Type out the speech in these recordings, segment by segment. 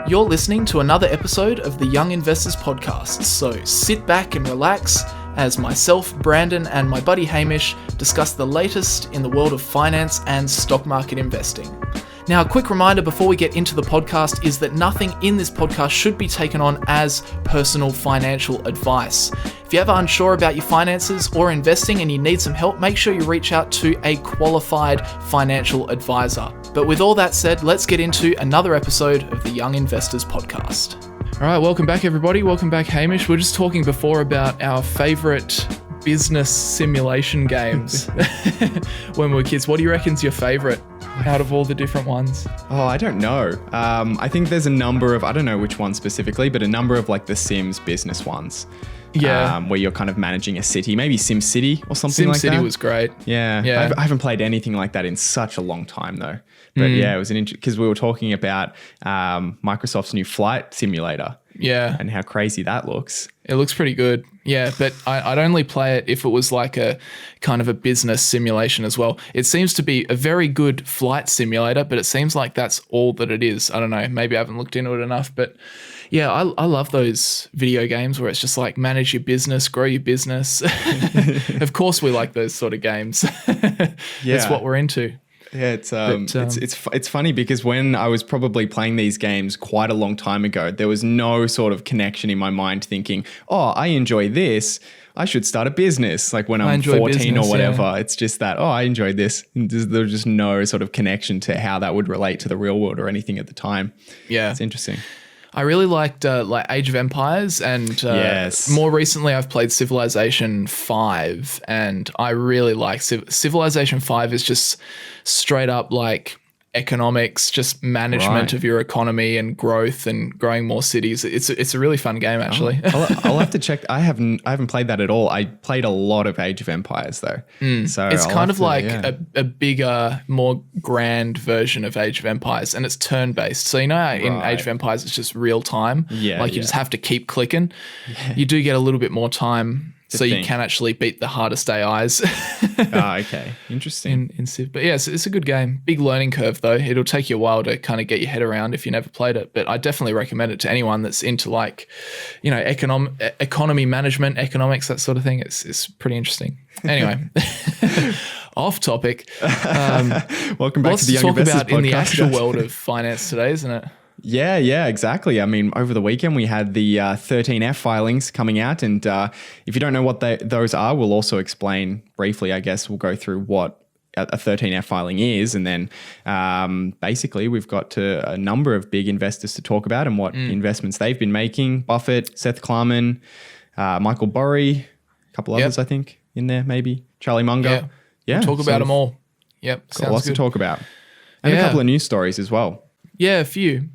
You're listening to another episode of the Young Investors Podcast, so sit back and relax as myself, Brandon, and my buddy Hamish discuss the latest in the world of finance and stock market investing. Now, a quick reminder before we get into the podcast is that nothing in this podcast should be taken on as personal financial advice. If you're ever unsure about your finances or investing and you need some help, make sure you reach out to a qualified financial advisor. But with all that said, let's get into another episode of the Young Investors Podcast. All right, welcome back, everybody. Welcome back, Hamish. We're just talking before about our favorite business simulation games when we were kids. What do you reckon's your favorite out of all the different ones? Oh, I don't know. I think there's a number of, I don't know which one specifically, but a number of like the Sims business ones. Yeah. Where you're kind of managing a city, maybe Sim City or something like that. Sim City was great. Yeah. I haven't played anything like that in such a long time though. But yeah, it was because we were talking about Microsoft's new flight simulator. Yeah. And how crazy that looks. It looks pretty good. Yeah, but I'd only play it if it was like a kind of a business simulation as well. It seems to be a very good flight simulator, but it seems like that's all that it is. I don't know. Maybe I haven't looked into it enough, but yeah, I love those video games where it's just like manage your business, grow your business. Of course, we like those sort of games. That's what we're into. Yeah, it's funny because when I was probably playing these games quite a long time ago, there was no sort of connection in my mind thinking, oh, I enjoy this, I should start a business. Like when I'm 14 business, or whatever, yeah. It's just that, oh, I enjoyed this. And there's just no sort of connection to how that would relate to the real world or anything at the time. Yeah. It's interesting. I really liked like Age of Empires, and more recently I've played Civilization 5, and I really like Civilization 5 is just straight up like economics, just management of your economy and growth and growing more cities. It's a really fun game actually. I'll have to check. I haven't played that at all. I played a lot of Age of Empires though. So it's kind of like a bigger, more grand version of Age of Empires, and it's turn based. So in Age of Empires it's just real time. Yeah. Like you just have to keep clicking. Yeah. You do get a little bit more time. So you can actually beat the hardest AIs. Okay. Interesting. In Civ. But yeah, it's a good game. Big learning curve though. It'll take you a while to kind of get your head around if you never played it. But I definitely recommend it to anyone that's into like, economy management, economics, that sort of thing. It's pretty interesting. Anyway, off topic. Welcome back to the Young Investors Podcast. Talk about in the actual world of finance today, isn't it? Yeah, exactly. I mean, over the weekend we had the 13F filings coming out, and if you don't know what those are, we'll also explain briefly. I guess we'll go through what a 13F filing is, and then basically we've got a number of big investors to talk about and what investments they've been making. Buffett, Seth Klarman, Michael Burry, a couple others I think in there, maybe Charlie Munger. Yeah. We'll talk about them all. Yep, got lots to talk about, and a couple of news stories as well. Yeah, a few.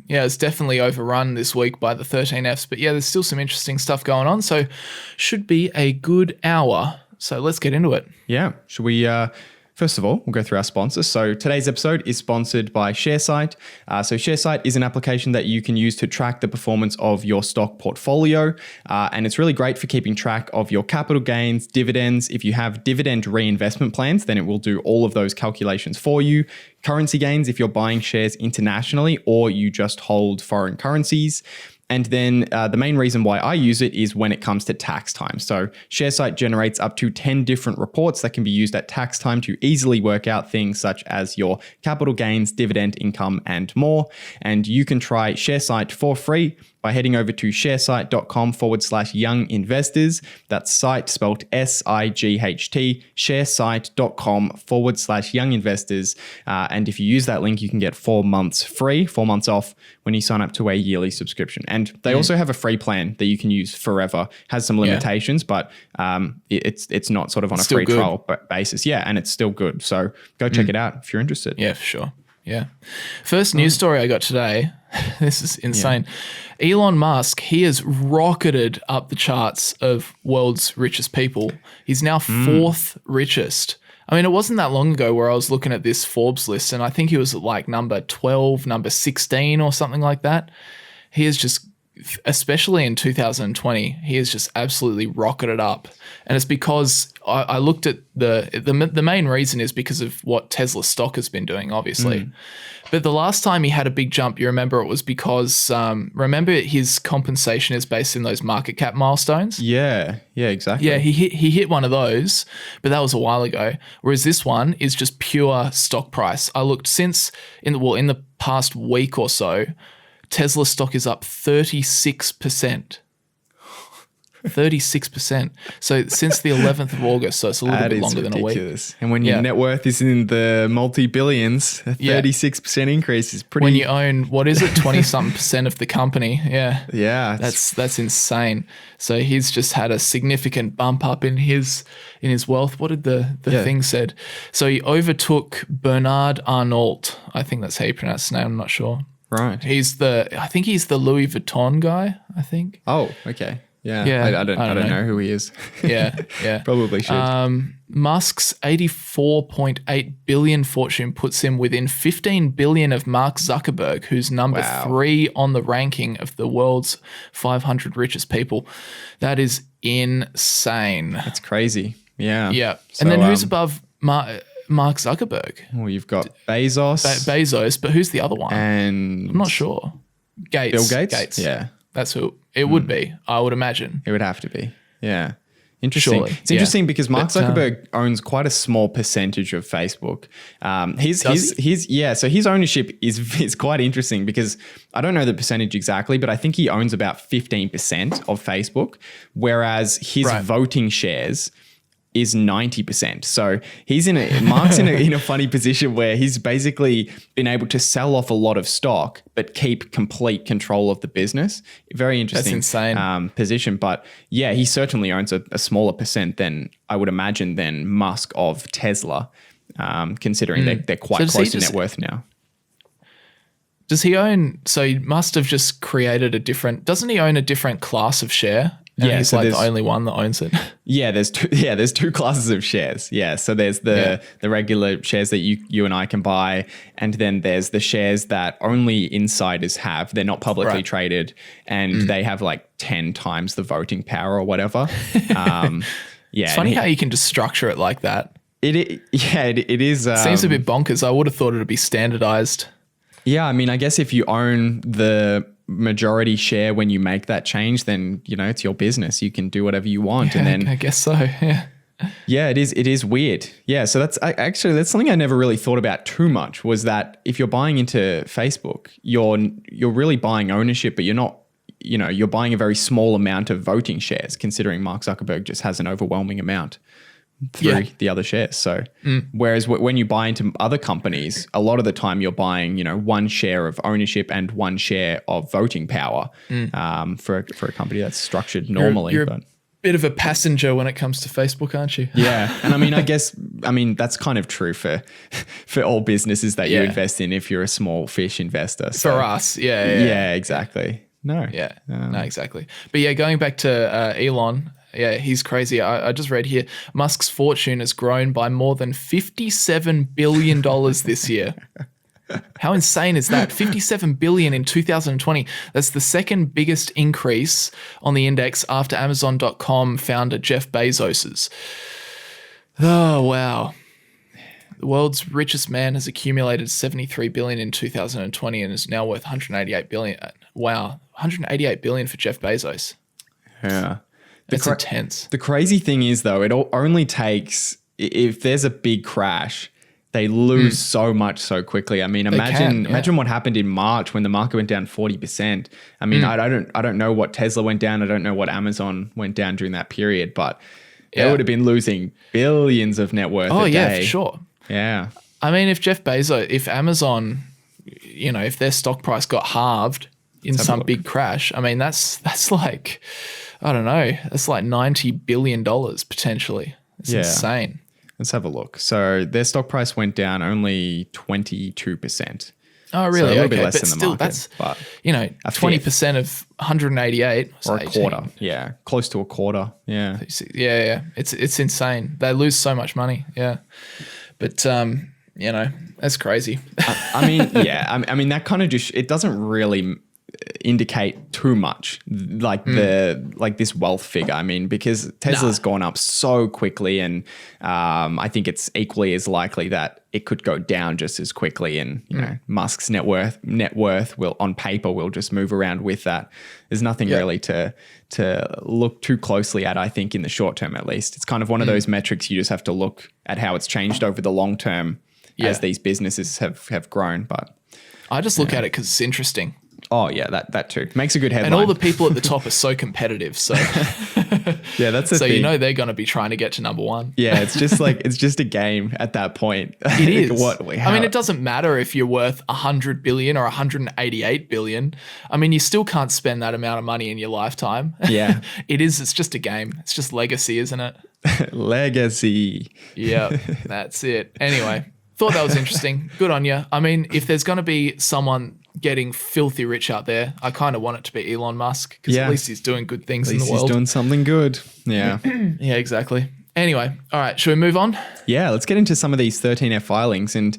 Yeah, it's definitely overrun this week by the 13Fs, but yeah, there's still some interesting stuff going on, so should be a good hour. So let's get into it. Yeah. Should we, first of all, we'll go through our sponsors. So today's episode is sponsored by Sharesight. So Sharesight is an application that you can use to track the performance of your stock portfolio, and it's really great for keeping track of your capital gains, dividends. If you have dividend reinvestment plans, then it will do all of those calculations for you. Currency gains if you're buying shares internationally or you just hold foreign currencies. And then the main reason why I use it is when it comes to tax time. So Sharesight generates up to 10 different reports that can be used at tax time to easily work out things such as your capital gains, dividend income, and more. And you can try Sharesight for free by heading over to sharesight.com/young investors. That's site spelled SIGHT, sharesight.com/young investors. And if you use that link, you can get 4 months free, 4 months off when you sign up to a yearly subscription. And they also have a free plan that you can use forever. Has some limitations, but it's not sort of on a free trial basis. Yeah, and it's still good. So go check it out if you're interested. Yeah, for sure. Yeah. First news story I got today. This is insane. Yeah. Elon Musk, he has rocketed up the charts of world's richest people. He's now fourth richest. I mean, it wasn't that long ago where I was looking at this Forbes list, and I think he was like number 12, number 16 or something like that. He has just especially in 2020, he has just absolutely rocketed up. And it's because I looked at the main reason is because of what Tesla stock has been doing, obviously. But the last time he had a big jump, you remember it was because, remember his compensation is based in those market cap milestones? Yeah, exactly. Yeah, he hit one of those, but that was a while ago. Whereas this one is just pure stock price. I looked in the past week or so, Tesla stock is up 36%. 36%. So since the 11th of August, so it's a little bit longer than a week. And when your net worth is in the multi-billions, a 36% increase is pretty... When you own, what is it, 20-something% of the company. Yeah. Yeah. That's insane. So he's just had a significant bump up in his wealth. What did the thing said? So he overtook Bernard Arnault. I think that's how you pronounce his name. I'm not sure. Right. I think he's the Louis Vuitton guy, I think. Oh, okay. Yeah. I don't know who he is. Yeah. Probably should. Musk's $84.8 billion fortune puts him within $15 billion of Mark Zuckerberg, who's number 3 on the ranking of the world's 500 richest people. That is insane. That's crazy. Yeah. Yeah. So, and then who's above Mark Zuckerberg? Well, you've got Bezos. But who's the other one? And I'm not sure. Gates. Bill Gates? Yeah. That's who it would be, I would imagine. It would have to be. Yeah. Interesting. Surely. It's interesting because Mark Zuckerberg owns quite a small percentage of Facebook. So his ownership is quite interesting because I don't know the percentage exactly, but I think he owns about 15% of Facebook, whereas his voting shares is 90%. So Mark's in a funny position where he's basically been able to sell off a lot of stock, but keep complete control of the business. Very interesting. That's insane. Position. But yeah, he certainly owns a smaller percent than I would imagine than Musk of Tesla, considering they're quite close to net worth now. Does he own, so he must have just created doesn't he own a different class of share? And he's the only one that owns it. Yeah, there's two classes of shares. Yeah, so there's the regular shares that you and I can buy, and then there's the shares that only insiders have. They're not publicly traded, and they have like 10 times the voting power or whatever. It's funny how you can just structure it like that. It is. Seems a bit bonkers. I would have thought it would be standardized. Yeah, I mean, I guess if you own the majority share when you make that change, then it's your business. You can do whatever you want, and then I guess so. Yeah, it is weird. Yeah, so that's something I never really thought about too much. Was that if you're buying into Facebook, you're really buying ownership, but you're not. You're buying a very small amount of voting shares, considering Mark Zuckerberg just has an overwhelming amount through the other shares. So whereas when you buy into other companies, a lot of the time you're buying, one share of ownership and one share of voting power for a company that's structured normally. You're a bit of a passenger when it comes to Facebook, aren't you? Yeah. And I mean, that's kind of true for all businesses that you invest in if you're a small fish investor. So, for us. Yeah, exactly. No. Yeah, no, exactly. But yeah, going back to Elon, yeah, he's crazy. I just read here, Musk's fortune has grown by more than $57 billion this year. How insane is that? $57 billion in 2020. That's the second biggest increase on the index after Amazon.com founder Jeff Bezos's. Oh, wow. The world's richest man has accumulated $73 billion in 2020 and is now worth $188 billion. Wow, $188 billion for Jeff Bezos. Yeah. That's intense. The crazy thing is, though, it only takes, if there's a big crash, they lose so much so quickly. I mean, imagine what happened in March when the market went down 40%. I mean, I don't know what Tesla went down. I don't know what Amazon went down during that period, but they would have been losing billions of net worth a day. Oh, yeah, for sure. Yeah. I mean, if Amazon, if their stock price got halved in some big crash, I mean, that's like, I don't know, that's like $90 billion potentially. It's insane. Let's have a look. So their stock price went down only 22%. Oh, really? So a little bit less but than the still, market. That's, but 20% of 188. Or a quarter. Yeah, close to a quarter. Yeah. Yeah. It's insane. They lose so much money. Yeah. But, that's crazy. I mean, that kind of just, it doesn't really indicate too much, like this wealth figure. I mean, because Tesla's gone up so quickly, and I think it's equally as likely that it could go down just as quickly. And you know, Musk's net worth will, on paper, will just move around with that. There's nothing really to look too closely at, I think, in the short term at least. It's kind of one of those metrics you just have to look at how it's changed over the long term as these businesses have grown. But I just look at it because it's interesting. Oh yeah, that too makes a good headline. And all the people at the top are so competitive. So yeah, that's the so thing. You know they're going to be tryring to get to number one. Yeah, it's just like it's just a game at that point. It is. I mean, it doesn't matter if you're worth 100 billion or 188 billion. I mean, you still can't spend that amount of money in your lifetime. Yeah, it is. It's just a game. It's just legacy, isn't it? Legacy. Yeah, that's it. Anyway, thought that was interesting. Good on you. I mean, if there's going to be someone getting filthy rich out there, I kind of want it to be Elon Musk, because at least he's doing good things in the world. He's doing something good. Yeah. Yeah, exactly. Anyway, all right, should we move on? Yeah, let's get into some of these 13F filings, and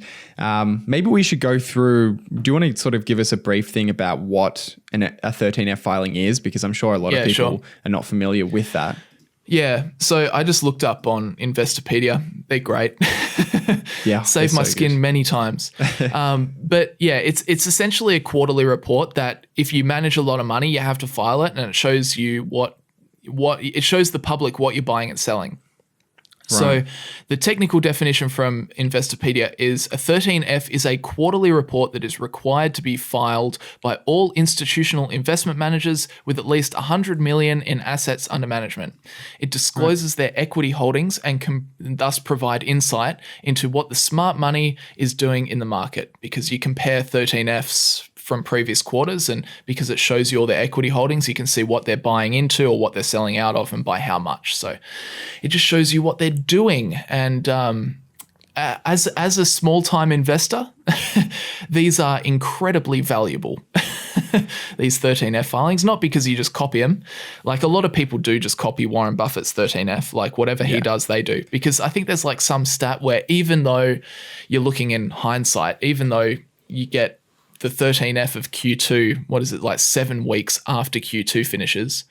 maybe we should go through. Do you want to sort of give us a brief thing about what a 13F filing is? Because I'm sure a lot of people are not familiar with that. Yeah, so I just looked up on Investopedia. They're great. Yeah, saved my skin many times. But yeah, it's essentially a quarterly report that if you manage a lot of money, you have to file it, and it shows you what it shows the public what you're buying and selling. So the technical definition from Investopedia is a 13F is a quarterly report that is required to be filed by all institutional investment managers with at least 100 million in assets under management. It discloses their equity holdings and can thus provide insight into what the smart money is doing in the market, because you compare 13Fs from previous quarters, and because it shows you all their equity holdings, you can see what they're buying into or what they're selling out of and by how much. So it just shows you what they're doing. And as a small-time investor, these are incredibly valuable. These 13F filings, not because you just copy them. Like a lot of people do just copy Warren Buffett's 13F, like whatever he does, they do. Because I think there's like some stat where even though you're looking in hindsight, even though you get the 13F of Q2, what is it, like 7 weeks after Q2 finishes.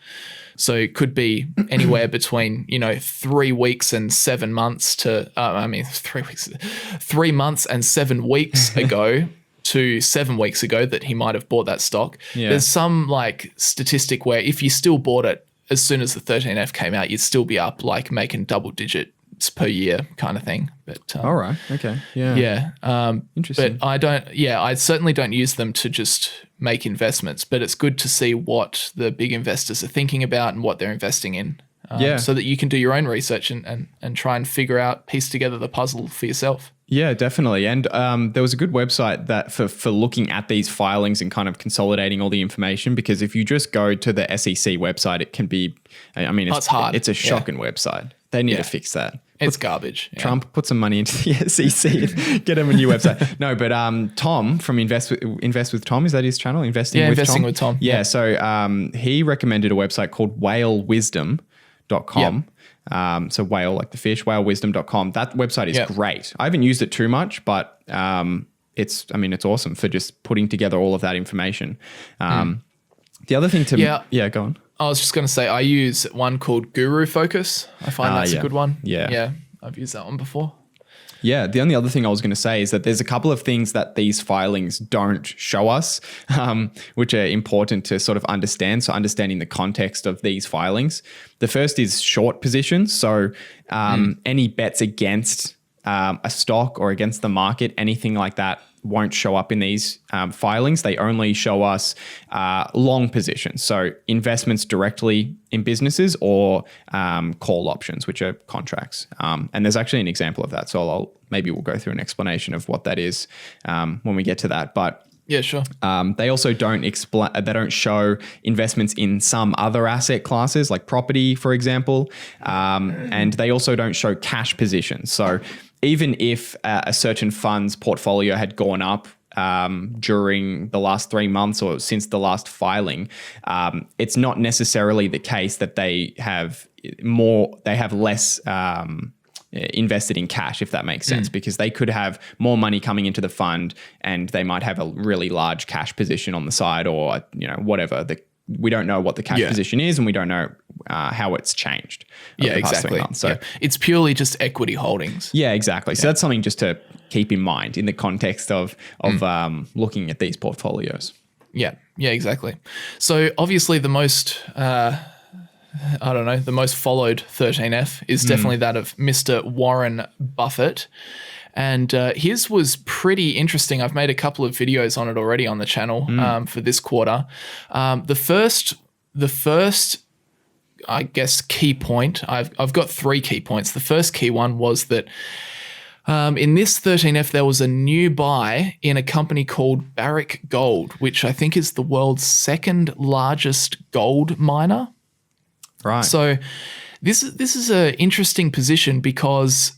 So it could be anywhere between, 3 weeks and 7 months to, 3 months and 7 weeks ago to 7 weeks ago that he might have bought that stock. Yeah. There's some like statistic where if you still bought it as soon as the 13F came out, you'd still be up like making double digit per year kind of thing. But all right, okay, yeah, interesting. But I certainly don't use them to just make investments, but it's good to see what the big investors are thinking about and what they're investing in, so that you can do your own research and try and figure out, piece together the puzzle for yourself. Yeah, definitely. And there was a good website that for looking at these filings and kind of consolidating all the information, because if you just go to the SEC website, it can be, it's hard. It's a shocking website. They need to fix that. It's garbage. Yeah. Trump, put some money into the SEC and get him a new website. No, but Tom from Invest with Tom, is that his channel? Investing with Tom. Yeah. So he recommended a website called whalewisdom.com. Yep. So whale, like the fish, whalewisdom.com. That website is great. I haven't used it too much, but it's awesome for just putting together all of that information. The other thing go on. I was just going to say, I use one called Guru Focus. I find that's a good one. Yeah. I've used that one before. Yeah. The only other thing I was going to say is that there's a couple of things that these filings don't show us, which are important to sort of understand. So understanding the context of these filings. The first is short positions. So any bets against a stock or against the market, anything like that, won't show up in these filings. They only show us long positions. So investments directly in businesses or call options, which are contracts. And there's actually an example of that. So maybe we'll go through an explanation of what that is when we get to that. But yeah, sure. They also don't show investments in some other asset classes like property, for example. And they also don't show cash positions. So even if a certain fund's portfolio had gone up during the last 3 months or since the last filing, it's not necessarily the case that they have less invested in cash, if that makes sense, because they could have more money coming into the fund and they might have a really large cash position on the side, or whatever. We don't know what the cash position is, and we don't know how it's changed. Yeah, exactly. So it's purely just equity holdings. Yeah, exactly. So that's something just to keep in mind in the context of looking at these portfolios. Yeah, exactly. So obviously the most, the most followed 13F is definitely that of Mr. Warren Buffett. And his was pretty interesting. I've made a couple of videos on it already on the channel for this quarter. The first, I guess, key point, I've got 3 key points. The first key one was that in this 13F, there was a new buy in a company called Barrick Gold, which I think is the world's 2nd largest gold miner. Right. So this is an interesting position because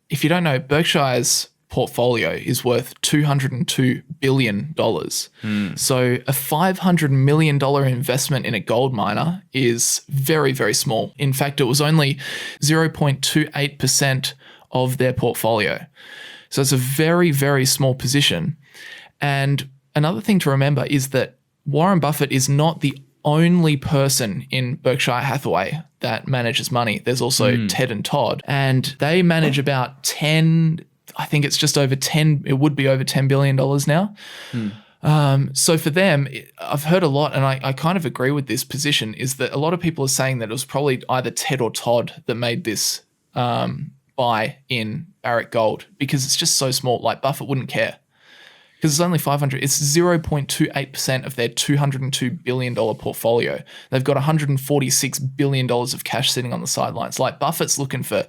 if you don't know, Berkshire's portfolio is worth $202 billion. So a $500 million investment in a gold miner is very, very small. In fact, it was only 0.28% of their portfolio. So it's a very, very small position. And another thing to remember is that Warren Buffett is not the only person in Berkshire Hathaway that manages money. There's also Ted and Todd, and they manage about 10, I think it's just over 10, it would be over $10 billion now. So for them, I've heard a lot, and I kind of agree with this position, is that a lot of people are saying that it was probably either Ted or Todd that made this buy in Barrick Gold, because it's just so small. Like Buffett wouldn't care. Because it's only 500, it's 0.28% of their $202 billion portfolio. They've got $146 billion of cash sitting on the sidelines. Like Buffett's looking for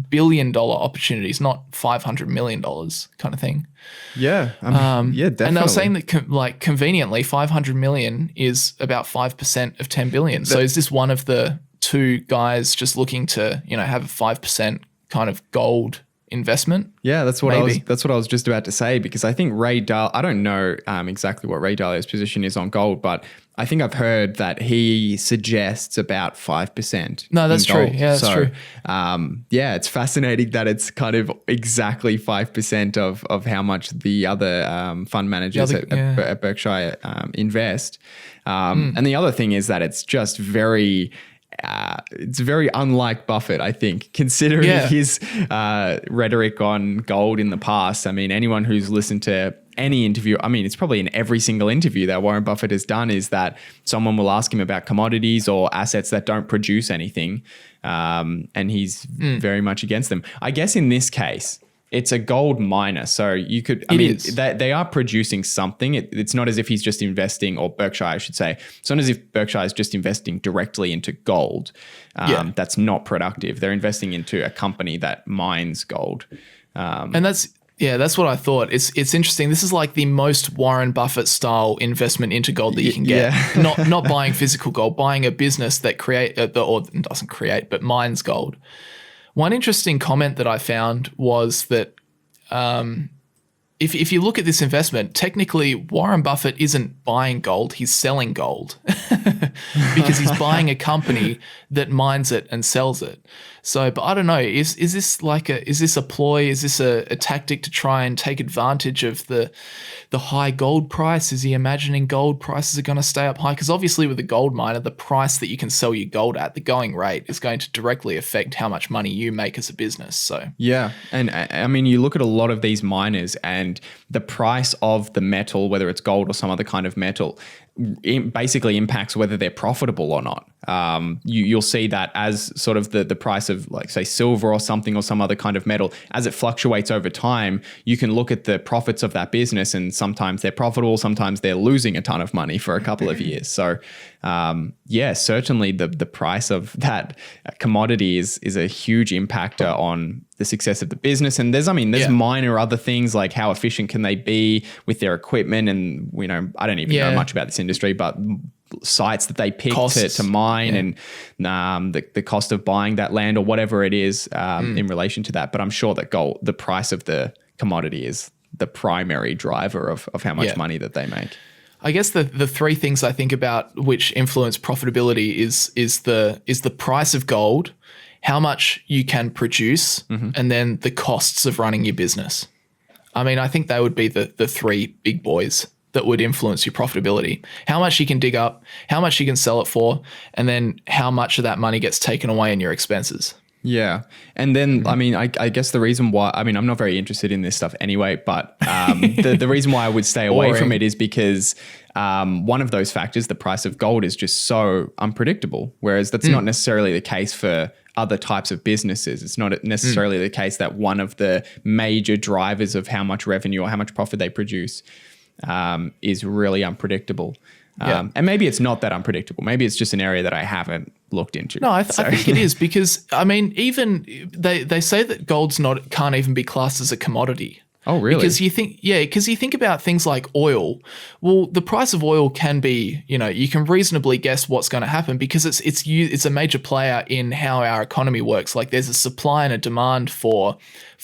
billion-dollar opportunities, not $500 million kind of thing. Yeah, yeah, definitely. And they were saying that conveniently, $500 million is about 5% of $10 billion. So is this one of the 2 guys just looking to, have a 5% kind of gold investment? Yeah, that's what I was just about to say, because I think Ray Dalio, I don't know exactly what Ray Dalio's position is on gold, but I think I've heard that he suggests about 5%. No, that's true. Yeah, that's true. Yeah, it's fascinating that it's kind of exactly 5% of how much the other fund managers at Berkshire invest. And the other thing is that it's just very unlike Buffett, I think, considering his rhetoric on gold in the past. I mean, anyone who's listened to any interview, I mean, it's probably in every single interview that Warren Buffett has done, is that someone will ask him about commodities or assets that don't produce anything, and he's very much against them. I guess in this case, it's a gold miner, so you could. They are producing something. It's not as if he's just investing, or Berkshire, I should say. It's not as if Berkshire is just investing directly into gold. That's not productive. They're investing into a company that mines gold, and that's what I thought. It's interesting. This is like the most Warren Buffett style investment into gold that you can get. Yeah. not buying physical gold, buying a business that doesn't create, but mines gold. One interesting comment that I found was that if you look at this investment, technically Warren Buffett isn't buying gold, he's selling gold because he's buying a company that mines it and sells it. So, but I don't know, is this a ploy? Is this a tactic to try and take advantage of the high gold price? Is he imagining gold prices are going to stay up high? Because obviously with a gold miner, the price that you can sell your gold at, the going rate, is going to directly affect how much money you make as a business. So yeah, and I mean, you look at a lot of these miners and the price of the metal, whether it's gold or some other kind of metal, it basically impacts whether they're profitable or not. You'll see that as sort of the price of, like, say, silver or something, or some other kind of metal, as it fluctuates over time, you can look at the profits of that business, and sometimes they're profitable, sometimes they're losing a ton of money for a couple of years. So certainly the price of that commodity is a huge impactor on the success of the business. And there's minor other things, like how efficient can they be with their equipment, and I don't even know much about this industry, but sites that they pick to mine, and the cost of buying that land or whatever it is in relation to that. But I'm sure that the price of the commodity is the primary driver of how much money that they make. I guess the 3 things I think about which influence profitability is the price of gold, how much you can produce, and then the costs of running your business. I mean, I think they would be the three big boys that would influence your profitability. How much you can dig up, how much you can sell it for, and then how much of that money gets taken away in your expenses. Yeah. And then, I mean, I guess the reason why, I mean, I'm not very interested in this stuff anyway, but the reason why I would stay away from it is because one of those factors, the price of gold, is just so unpredictable, whereas that's not necessarily the case for other types of businesses. It's not necessarily the case that one of the major drivers of how much revenue or how much profit they produce is really unpredictable. And maybe it's not that unpredictable. Maybe it's just an area that I haven't looked into. No, I think it is, because I mean, even they say that gold's can't even be classed as a commodity. Oh, really? Because you think about things like oil. Well, the price of oil can be, you can reasonably guess what's going to happen because it's a major player in how our economy works. Like there's a supply and a demand for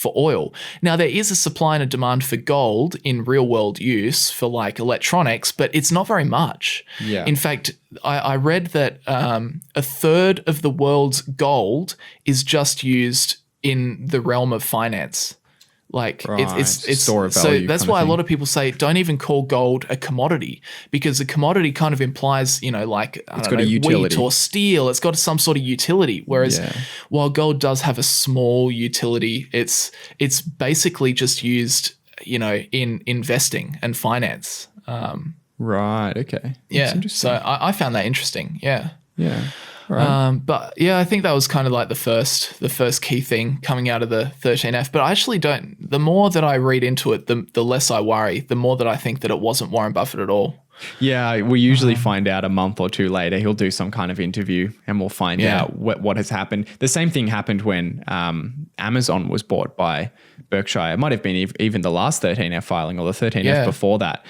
oil. Now there is a supply and a demand for gold in real world use for like electronics, but it's not very much. Yeah. In fact, I read that a third of the world's gold is just used in the realm of finance. Like it's store of so value that's kind of why a thing. lot of people say don't even call gold a commodity, because a commodity kind of implies, like It's got a utility. wheat or steel. It's got some sort of utility. Whereas while gold does have a small utility, it's basically just used, in investing and finance. Right. Okay. Yeah. That's interesting. So I found that interesting. Yeah. Yeah. Right. But yeah, I think that was kind of like the first key thing coming out of the 13F. But I actually don't. The more that I read into it, the less I worry. The more that I think that it wasn't Warren Buffett at all. Yeah, we usually find out a month or two later. He'll do some kind of interview and we'll find out what has happened. The same thing happened when Amazon was bought by Berkshire. It might have been even the last 13F filing or the 13F before that.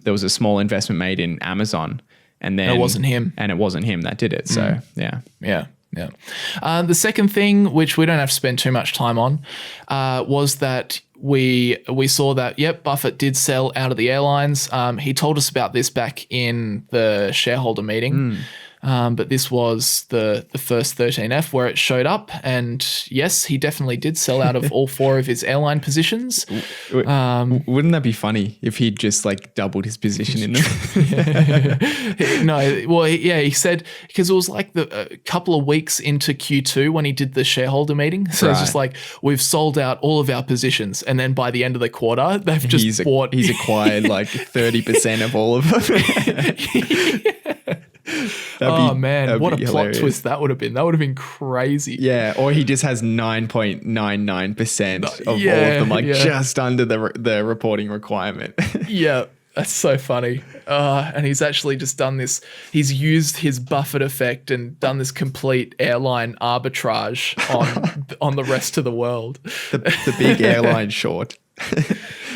There was a small investment made in Amazon. And then it wasn't him. And it wasn't him that did it. So, yeah. Yeah. The second thing, which we don't have to spend too much time on, was that we saw that, Buffett did sell out of the airlines. He told us about this back in the shareholder meeting. But this was the first 13F where it showed up. And yes, he definitely did sell out of all four of his airline positions. Wouldn't that be funny if he'd just like doubled his position in them? No, well, he said, because it was like a couple of weeks into Q2 when he did the shareholder meeting. So it's just like, we've sold out all of our positions. And then by the end of the quarter, they've just bought. He's acquired like 30% of all of them. What a hilarious. plot twist that would have been. That would have been crazy. Yeah, or he just has 9.99% of all of them, just under the reporting requirement. Yeah, that's so funny. And he's actually just done this. He's used his Buffett effect and done this complete airline arbitrage on the rest of the world. The big airline short.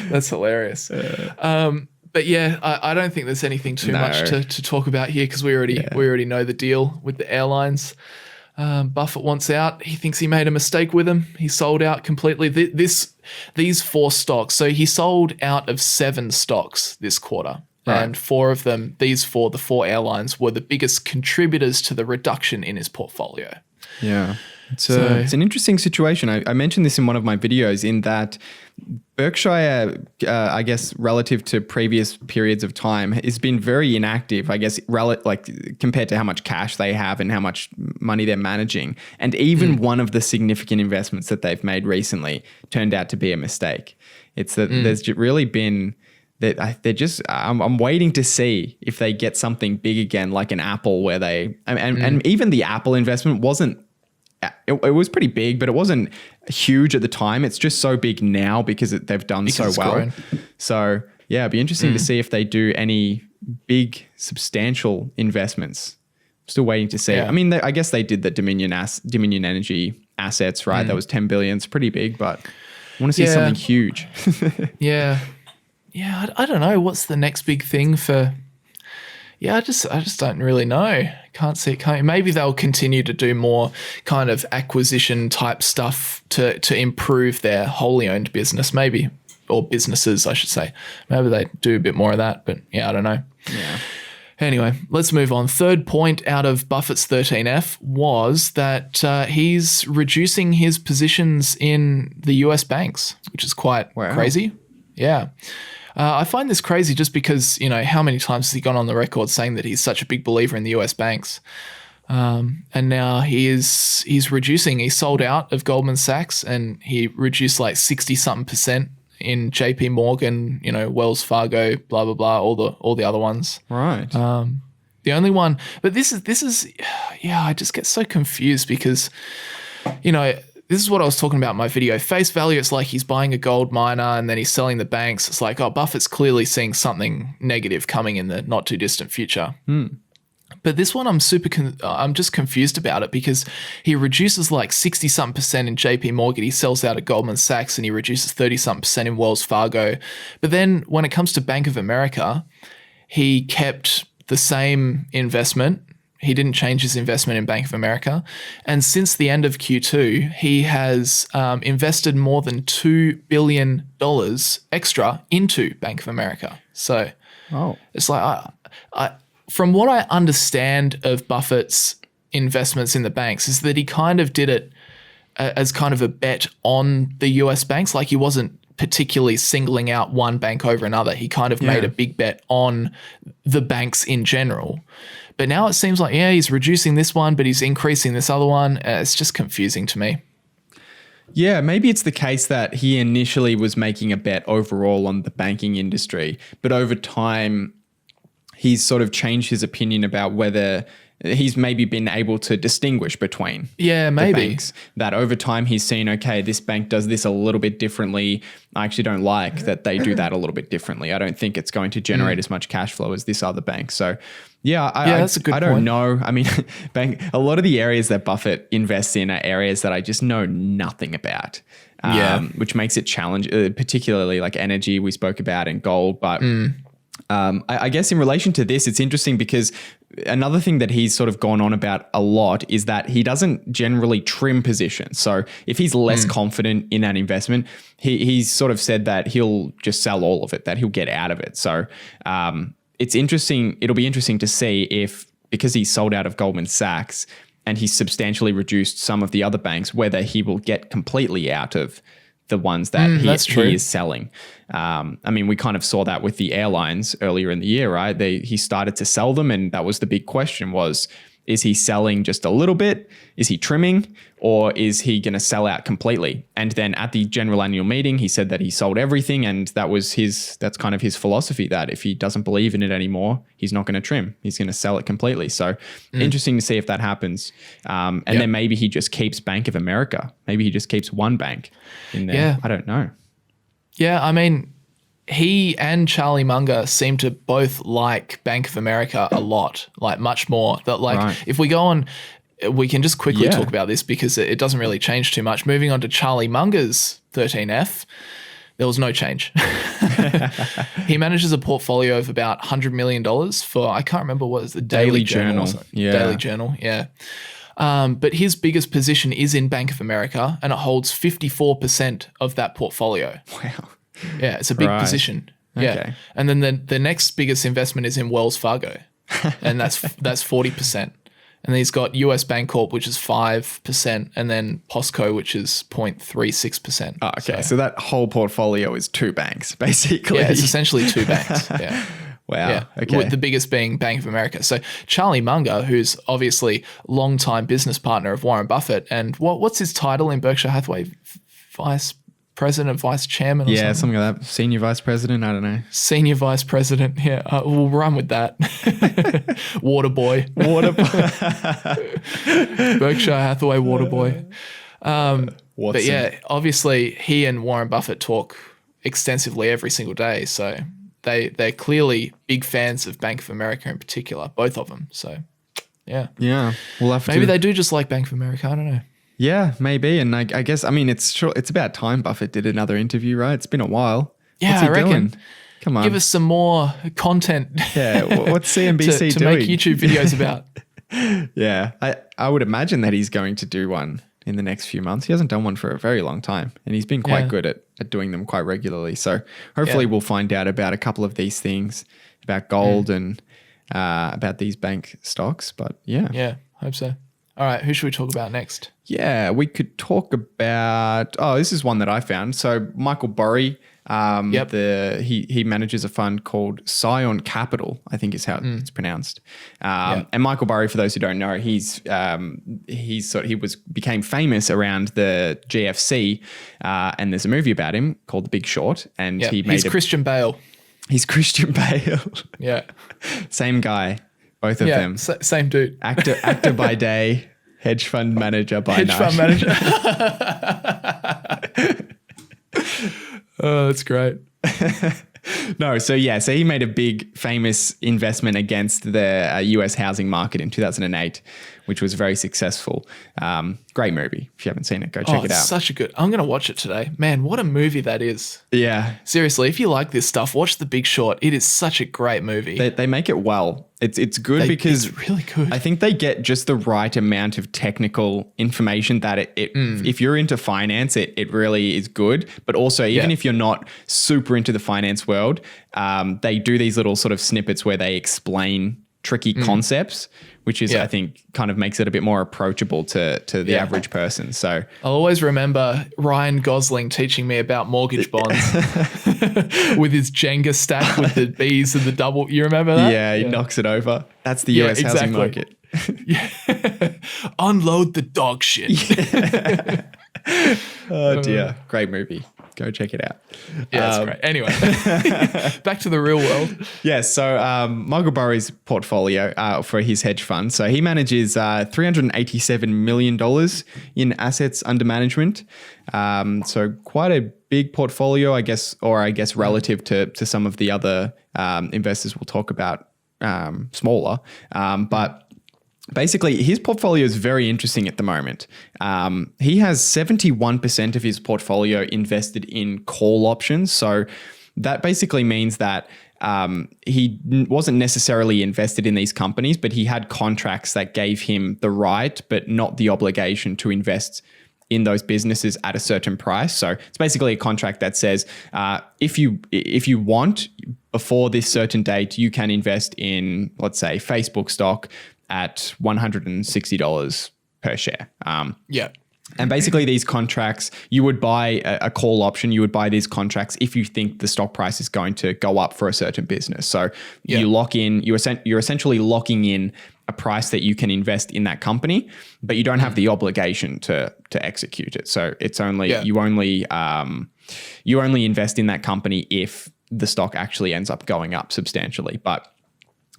That's hilarious. But yeah, I don't think there's anything too much to talk about here because we already know the deal with the airlines. Buffett wants out. He thinks he made a mistake with them. He sold out completely. These four stocks. So he sold out of 7 stocks this quarter. Right. And 4 of them, the 4 airlines, were the biggest contributors to the reduction in his portfolio. Yeah. It's an interesting situation. I mentioned this in one of my videos in that Berkshire, I guess, relative to previous periods of time, has been very inactive, I guess, compared to how much cash they have and how much money they're managing. And even one of the significant investments that they've made recently turned out to be a mistake. It's that there's really been... They're just. I'm waiting to see if they get something big again, like an Apple, where they and even the Apple investment wasn't. It was pretty big, but it wasn't huge at the time. It's just so big now because they've done so well. Grown. So yeah, it'd be interesting to see if they do any big, substantial investments. Still waiting to see. Yeah. I mean, I guess they did the Dominion Energy assets, right? That was $10 billion. It's pretty big, but I want to see something huge. Yeah, I don't know. What's the next big thing for? Yeah, I just don't really know. Can't see it coming. Maybe they'll continue to do more kind of acquisition type stuff to improve their wholly owned business, maybe, or businesses, I should say. Maybe they do a bit more of that, but yeah, I don't know. Anyway, let's move on. Third point out of Buffett's 13F was that he's reducing his positions in the US banks, which is quite crazy. Yeah. I find this crazy just because, how many times has he gone on the record saying that he's such a big believer in the US banks? And now he's reducing. He sold out of Goldman Sachs and he reduced like 60-something% in JP Morgan, Wells Fargo, blah, blah, blah, all the other ones. Right. The only one, but this is, I just get so confused because, this is what I was talking about in my video. Face value, it's like he's buying a gold miner and then he's selling the banks. It's like, Buffett's clearly seeing something negative coming in the not too distant future. But this one, I'm just confused about it because he reduces like 60-something% in JP Morgan. He sells out at Goldman Sachs and he reduces 30-something% in Wells Fargo. But then when it comes to Bank of America, he kept the same investment. He didn't change his investment in Bank of America. And since the end of Q2, he has invested more than $2 billion extra into Bank of America. So it's like, from what I understand of Buffett's investments in the banks is that he kind of did it as kind of a bet on the US banks. Like he wasn't particularly singling out one bank over another. He kind of made a big bet on the banks in general. But now it seems like, he's reducing this one, but he's increasing this other one. It's just confusing to me. Yeah, maybe it's the case that he initially was making a bet overall on the banking industry, but over time he's sort of changed his opinion about whether he's maybe been able to distinguish between the banks. That over time he's seen, okay, this bank does this a little bit differently. I actually don't like that they do that a little bit differently. I don't think it's going to generate as much cash flow as this other bank. So that's a good point. I don't know. I mean, a lot of the areas that Buffett invests in are areas that I just know nothing about. Which makes it challenging, particularly like energy we spoke about and gold. But I guess in relation to this, it's interesting because another thing that he's sort of gone on about a lot is that he doesn't generally trim positions. So if he's less confident in an investment, he's sort of said that he'll just sell all of it, that he'll get out of it. So it's interesting. It'll be interesting to see if, because he's sold out of Goldman Sachs and he's substantially reduced some of the other banks, whether he will get completely out of the ones that he is selling. I mean, we kind of saw that with the airlines earlier in the year, right? He started to sell them, and that was the big question was, is he selling just a little bit? Is he trimming? Or is he going to sell out completely? And then at the general annual meeting, he said that he sold everything, and that's kind of his philosophy, that if he doesn't believe in it anymore, he's not going to trim. He's going to sell it completely. So interesting to see if that happens. And then maybe he just keeps Bank of America. Maybe he just keeps one bank in there. Yeah. I don't know. Yeah, I mean, he and Charlie Munger seem to both like Bank of America a lot, like much more. That if we go on, we can just quickly talk about this because it doesn't really change too much. Moving on to Charlie Munger's 13F, there was no change. He manages a portfolio of about $100 million for, I can't remember what is the Daily Journal. Daily Journal, yeah. But his biggest position is in Bank of America, and it holds 54% of that portfolio. Wow. Yeah, it's a big position. Yeah. Okay. And then the next biggest investment is in Wells Fargo, and that's 40%. And then he's got US Bancorp, which is 5%, and then POSCO, which is 0.36%. Oh, okay, so that whole portfolio is two banks, basically. Yeah, it's essentially two banks. Yeah. Wow. Yeah. Okay. With the biggest being Bank of America. So Charlie Munger, who's obviously longtime business partner of Warren Buffett, and what's his title in Berkshire Hathaway? Vice President, Vice Chairman, or something like that. Senior Vice President, I don't know. Senior Vice President, yeah. We'll run with that. Water boy. Berkshire Hathaway water boy. But yeah, obviously he and Warren Buffett talk extensively every single day. So they're clearly big fans of Bank of America in particular, both of them. So yeah. Yeah. We'll have Maybe they do just like Bank of America. I don't know. Yeah, maybe. And I guess, I mean, it's about time Buffett did another interview, right? It's been a while. Yeah, I reckon. Doing? Come on. Give us some more content. Yeah, what's CNBC to doing? make YouTube videos about. Yeah, I would imagine that he's going to do one in the next few months. He hasn't done one for a very long time, and he's been quite good at doing them quite regularly. So hopefully we'll find out about a couple of these things, about gold and about these bank stocks. But yeah. Yeah, hope so. All right, who should we talk about next? Yeah, we could talk about, this is one that I found. So Michael Burry, he manages a fund called Scion Capital, I think is how it's pronounced. And Michael Burry, for those who don't know, became famous around the GFC, and there's a movie about him called The Big Short, and he's Christian Bale. He's Christian Bale. Yeah, same guy. Both of them. Same dude. Actor by day, hedge fund manager by night. Hedge fund manager. Oh, that's great. No, so he made a big famous investment against the US housing market in 2008, which was very successful. Great movie. If you haven't seen it, go check it out. Such a good. I'm going to watch it today. Man, what a movie that is. Yeah. Seriously, if you like this stuff, watch The Big Short. It is such a great movie. They make it well. It's good because it's really good. I think they get just the right amount of technical information that if you're into finance, it really is good. But also, even if you're not super into the finance world, they do these little sort of snippets where they explain tricky concepts, which is, I think, kind of makes it a bit more approachable to the average person. So I'll always remember Ryan Gosling teaching me about mortgage bonds with his Jenga stack with the B's and the double. You remember that? Yeah, he knocks it over. That's the US housing market. Unload the dog shit. Oh dear. Great movie. Go check it out. Yeah, that's great. Anyway, back to the real world. Yeah, so Michael Burry's portfolio for his hedge fund. So he manages $387 million in assets under management. So quite a big portfolio, I guess relative to some of the other investors we'll talk about, smaller. But basically, his portfolio is very interesting at the moment. He has 71% of his portfolio invested in call options. So that basically means that he wasn't necessarily invested in these companies, but he had contracts that gave him the right, but not the obligation to invest in those businesses at a certain price. So it's basically a contract that says, if you want, before this certain date, you can invest in, let's say, Facebook stock at $160 per share. And basically these contracts, you would buy a call option, you would buy these contracts if you think the stock price is going to go up for a certain business. So you lock in, you're essentially locking in a price that you can invest in that company, but you don't have the obligation to execute it. So it's only, you only invest in that company if the stock actually ends up going up substantially. But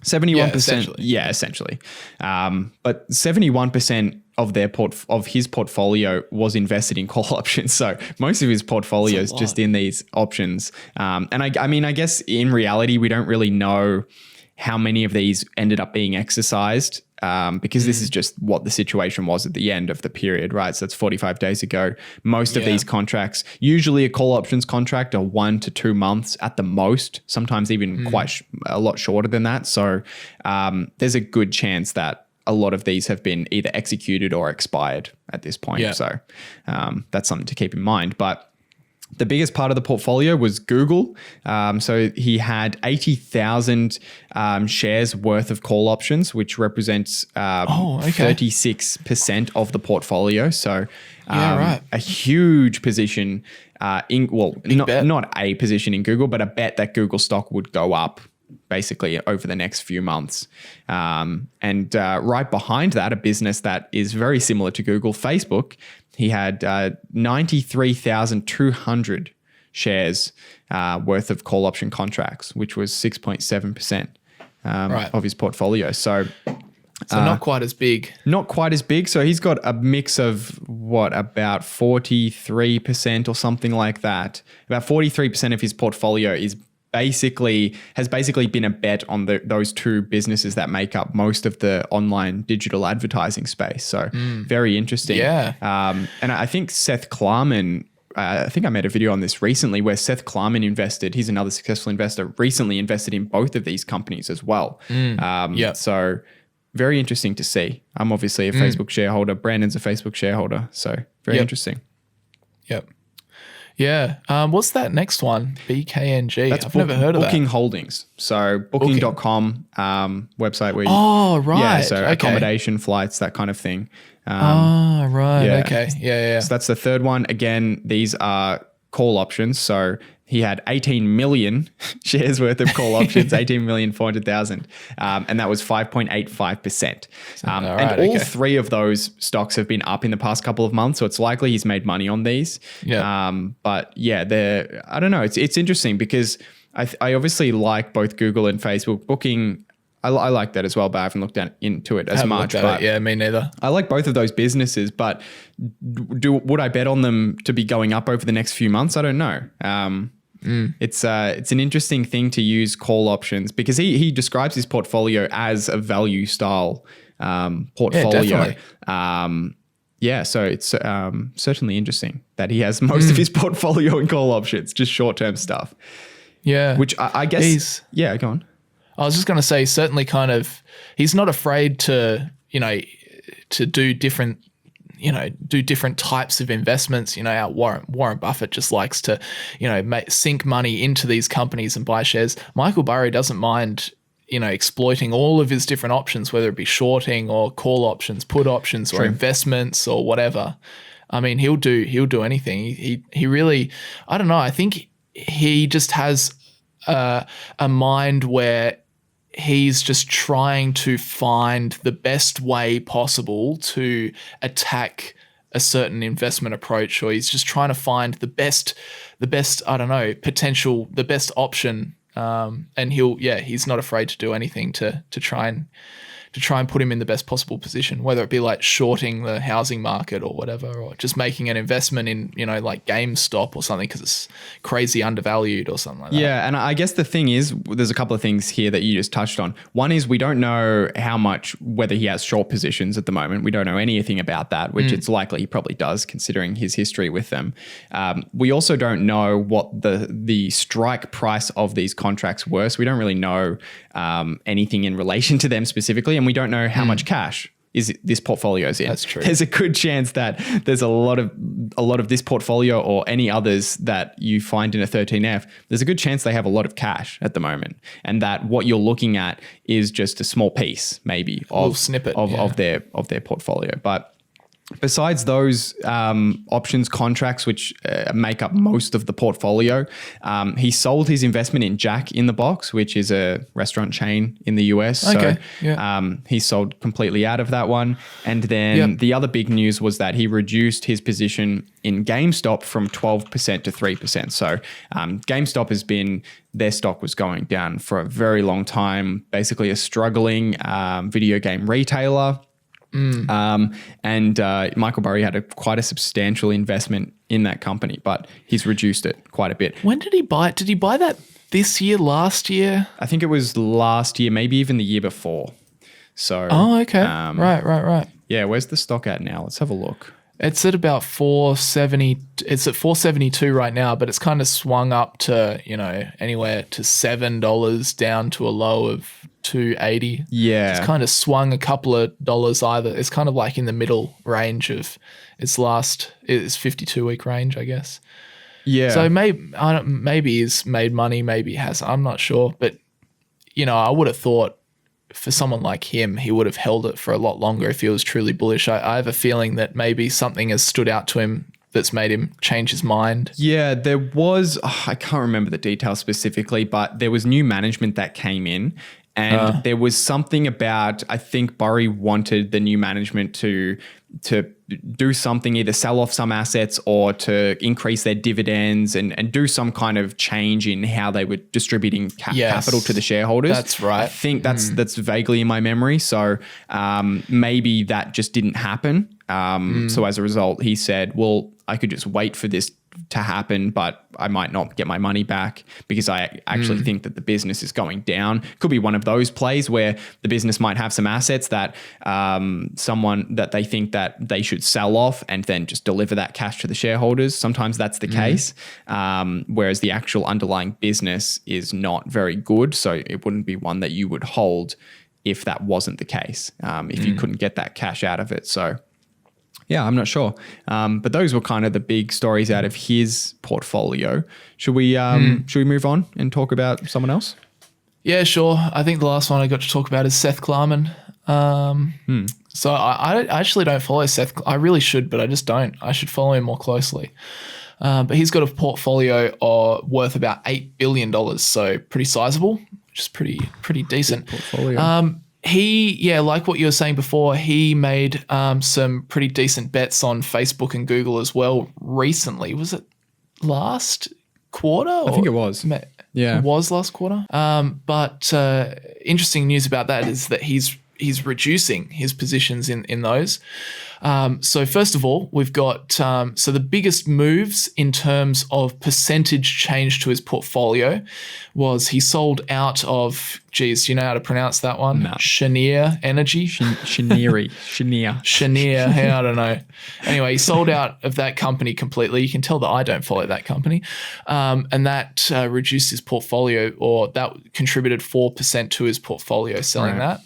71%, essentially. But 71% of his portfolio was invested in call options. So most of his portfolio is just in these options. And I guess in reality, we don't really know how many of these ended up being exercised, because this is just what the situation was at the end of the period, right? So that's 45 days ago. Most of these contracts, usually a call options contract, are 1 to 2 months at the most, sometimes even quite a lot shorter than that. So there's a good chance that a lot of these have been either executed or expired at this point. So that's something to keep in mind. But the biggest part of the portfolio was Google. So he had 80,000 shares worth of call options, which represents 36% of the portfolio. So a huge position not a position in Google, but a bet that Google stock would go up basically over the next few months. And right behind that, a business that is very similar to Google, Facebook, he had 93,200 shares worth of call option contracts, which was 6.7% of his portfolio. So not quite as big. Not quite as big. So he's got a mix of about 43% or something like that. About 43% of his portfolio has basically been a bet on those two businesses that make up most of the online digital advertising space. So very interesting. Yeah. And I think Seth Klarman, I think I made a video on this recently where Seth Klarman he's another successful investor, recently invested in both of these companies as well. So very interesting to see. I'm obviously a Facebook shareholder. Brandon's a Facebook shareholder. So very interesting. Yep. Yeah. What's that next one? BKNG. I've never heard of that. Booking Holdings. So booking.com website where you, Oh, right. yeah, so okay. accommodation, flights, that kind of thing. Oh, right. yeah. Okay. Yeah. So that's the third one. Again, these are call options. So he had 18 million shares worth of call options, 18,400,000. And that was 5.85%. And all three of those stocks have been up in the past couple of months. So it's likely he's made money on these. Yeah. But yeah, I don't know. It's interesting because I obviously like both Google and Facebook. Booking, I like that as well, but I haven't looked into it as much. But yeah, me neither. I like both of those businesses, but would I bet on them to be going up over the next few months? I don't know. It's an interesting thing to use call options because he describes his portfolio as a value style portfolio. So it's certainly interesting that he has most of his portfolio in call options, just short-term stuff. Yeah. Which I guess... Yeah, go on. I was just going to say, certainly he's not afraid to do different types of investments. Warren Buffett just likes to, sink money into these companies and buy shares. Michael Burry doesn't mind, exploiting all of his different options, whether it be shorting or call options, put options, or investments or whatever. I mean, he'll do anything. He really, I don't know. I think he just has a mind where he's just trying to find the best way possible to attack a certain investment approach, or he's just trying to find the best, I don't know, potential, the best option. And he's not afraid to do anything to try and put him in the best possible position, whether it be like shorting the housing market or whatever, or just making an investment in, like GameStop or something because it's crazy undervalued or something like that. Yeah, and I guess the thing is, there's a couple of things here that you just touched on. One is we don't know whether he has short positions at the moment. We don't know anything about that, which it's likely he probably does considering his history with them. We also don't know what the strike price of these contracts were, so we don't really know anything in relation to them specifically, and we don't know how much cash this portfolio's in. That's true. There's a good chance that there's a lot of this portfolio or any others that you find in a 13F. There's a good chance they have a lot of cash at the moment, and that what you're looking at is just a small piece, maybe of snippet of their portfolio. But besides those options contracts, which make up most of the portfolio, he sold his investment in Jack in the Box, which is a restaurant chain in the US. Okay. So he sold completely out of that one. And then the other big news was that he reduced his position in GameStop from 12% to 3%. So GameStop has been, their stock was going down for a very long time, basically a struggling video game retailer. And Michael Burry had quite a substantial investment in that company, but he's reduced it quite a bit. When did he buy it? Did he buy that this year, last year? I think it was last year, maybe even the year before. So. Oh, okay. Right. Yeah, where's the stock at now? Let's have a look. It's at about 470. It's at 472 right now, but it's kind of swung up to, anywhere to $7 down to a low of 280. Yeah. It's kind of swung a couple of dollars either. It's kind of like in the middle range of its 52-week range, I guess. Yeah. So maybe he's made money, maybe he hasn't. I'm not sure. But, I would have thought for someone like him, he would have held it for a lot longer if he was truly bullish. I have a feeling that maybe something has stood out to him that's made him change his mind. Yeah, there was, I can't remember the details specifically, but there was new management that came in. And there was something about, I think Burry wanted the new management to do something, either sell off some assets or to increase their dividends and do some kind of change in how they were distributing capital to the shareholders. That's right. I think that's vaguely in my memory. So maybe that just didn't happen. So as a result, he said, well, I could just wait for this to happen, but I might not get my money back because I actually think that the business is going down. Could be one of those plays where the business might have some assets that someone that they think that they should sell off and then just deliver that cash to the shareholders. Sometimes that's the case, whereas the actual underlying business is not very good. So it wouldn't be one that you would hold if that wasn't the case, if you couldn't get that cash out of it. So Yeah, I'm not sure. But those were kind of the big stories out of his portfolio. Should we move on and talk about someone else? Yeah, sure. I think the last one I got to talk about is Seth Klarman. So I actually don't follow Seth. I really should, but I just don't. I should follow him more closely. But he's got a portfolio worth about $8 billion, so pretty sizable, which is pretty decent. Good portfolio. Like what you were saying before, he made some pretty decent bets on Facebook and Google as well recently. Was it last quarter? I think it was. Yeah. It was last quarter. But interesting news about that is that he's reducing his positions in those. So first of all, we've got so the biggest moves in terms of percentage change to his portfolio was he sold out of, geez, do you know how to pronounce that one? No. Cheniere Energy? Cheniere. Cheniere, I don't know. Anyway, he sold out of that company completely. You can tell that I don't follow that company. And that reduced his portfolio, or that contributed 4% to his portfolio selling that.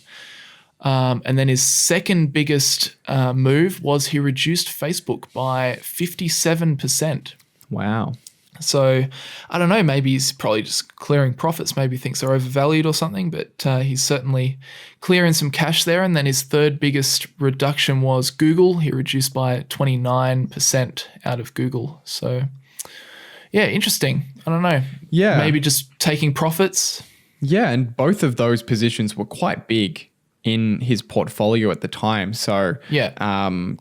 And then his second biggest move was he reduced Facebook by 57%. Wow. So I don't know, maybe he's probably just clearing profits, maybe thinks they're overvalued or something, but he's certainly clearing some cash there. And then his third biggest reduction was Google. He reduced by 29% out of Google. So yeah, interesting. I don't know. Yeah. Maybe just taking profits. Yeah, and both of those positions were quite big in his portfolio at the time. So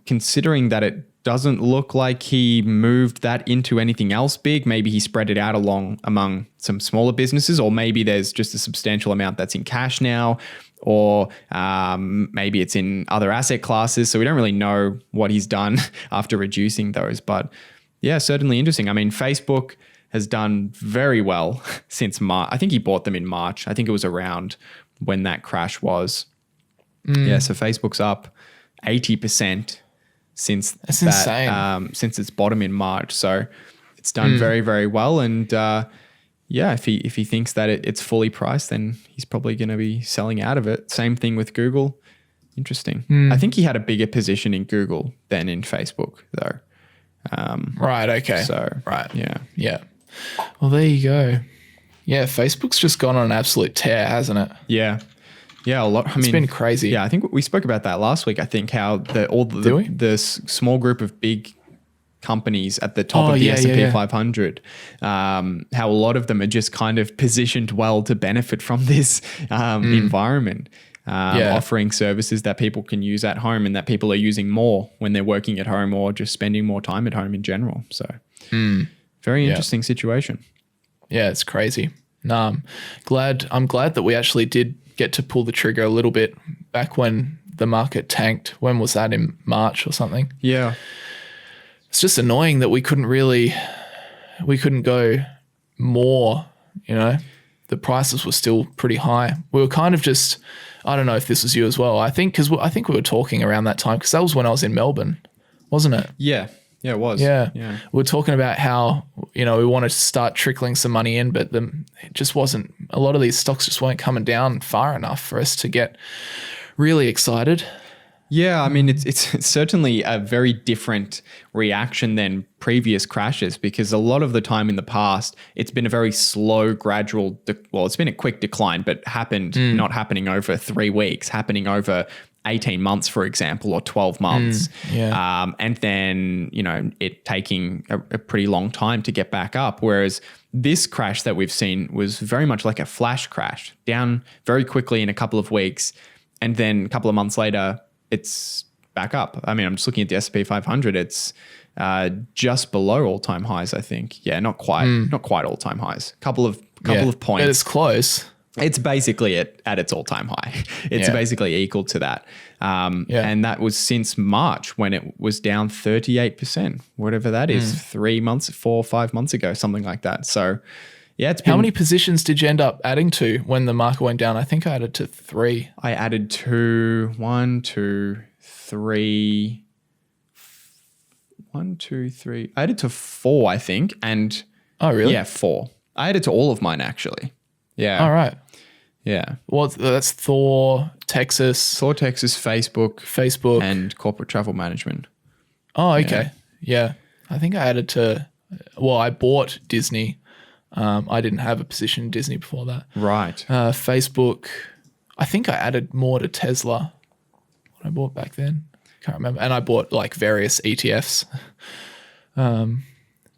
considering that it doesn't look like he moved that into anything else big, maybe he spread it out among some smaller businesses, or maybe there's just a substantial amount that's in cash now, or maybe it's in other asset classes. So we don't really know what he's done after reducing those. But yeah, certainly interesting. I mean, Facebook has done very well since March. I think he bought them in March. I think it was around when that crash was. Yeah, so Facebook's up 80% since insane. Since its bottom in March. So it's done very, very well. And if he thinks that it's fully priced, then he's probably going to be selling out of it. Same thing with Google. Interesting. I think he had a bigger position in Google than in Facebook, though. Right. Okay. So right. Yeah. Well, there you go. Yeah, Facebook's just gone on an absolute tear, hasn't it? Yeah. Yeah, a lot. It's been crazy. Yeah, I think we spoke about that last week. I think how the small group of big companies at the top of the S&P 500, how a lot of them are just kind of positioned well to benefit from this environment, offering services that people can use at home and that people are using more when they're working at home or just spending more time at home in general. So very interesting situation. Yeah, it's crazy. No, I'm glad that we actually did get to pull the trigger a little bit back when the market tanked. When was that, in March or something? Yeah. It's just annoying that we couldn't go more, the prices were still pretty high. We were kind of just, I don't know if this was you as well. I think we were talking around that time, because that was when I was in Melbourne, wasn't it? Yeah. Yeah, it was. Yeah. We were talking about how, we wanted to start trickling some money in, but it just wasn't, a lot of these stocks just weren't coming down far enough for us to get really excited. Yeah, I mean, it's certainly a very different reaction than previous crashes, because a lot of the time in the past, it's been a very slow, gradual, it's been a quick decline, but not happening over 3 weeks, happening over 18 months, for example, or 12 months. And then, it taking a pretty long time to get back up. Whereas this crash that we've seen was very much like a flash crash, down very quickly in a couple of weeks. And then a couple of months later, it's back up. I mean, I'm just looking at the S&P 500. It's just below all-time highs, I think. Yeah, not quite all-time highs. Couple of points. But it's close. It's basically at its all-time high. It's basically equal to that. And that was since March, when it was down 38%, whatever that is, 4 or 5 months ago, something like that. So, yeah, it's been... How many positions did you end up adding to when the market went down? I think I added to 3. I added to 1, 2, 3. 1, 2, 3. I added to 4, I think. And oh, really? Yeah, 4. I added to all of mine, actually. Yeah. All right. Yeah. Well, that's Thor, Texas, Facebook, and corporate travel management. Oh, okay. Yeah. I think I added to, I bought Disney. I didn't have a position in Disney before that. Right. Facebook, I think I added more to Tesla. What I bought back then. Can't remember. And I bought like various ETFs,